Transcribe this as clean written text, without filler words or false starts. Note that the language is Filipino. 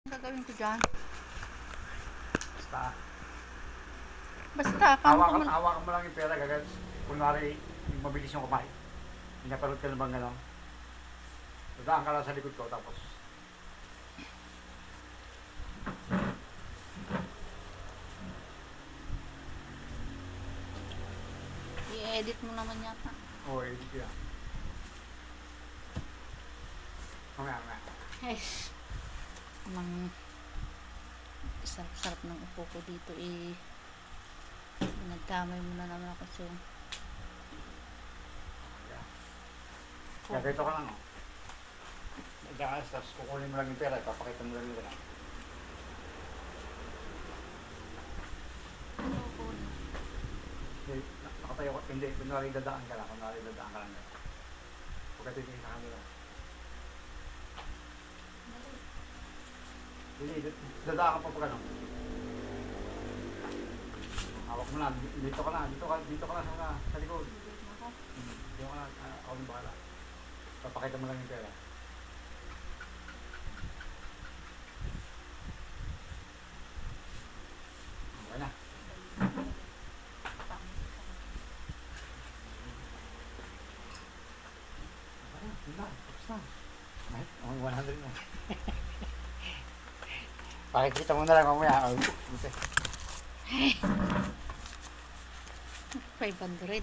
Ang gagawin ko dyan? Basta. Basta, paano ko man... Hawakan mo lang yung pera, gagawin. Kunwari, mabilis yung kumain. Pinaparod ka na bang gano'n? Dadaan ka lang sa likod ko, tapos... I-edit mo naman yata. Oo, edit ko yan. Mamaya. Yes. Mang... Sarap-sarap ng upo ko dito eh. Nagdamay mo na naman ako so. Kaya dito ka lang, oh. Diyan ka, tapos kukunin mo lang yung pera, ipapakita mo lang yung pera. Nakatayo ko, hindi, kunwari dadaan ka lang, Huwag ka titingin sa kanila. Hindi, dadaan ka pa pag ano. Hawak mo lang, dito ka lang sa likod. Dito ka lang, ako nang bahala. Papakita mo lang yung pera. Okay na. Tapos na. Ay, 100 na. Pakikita mo na lang mamaya. Dito. 500. 100.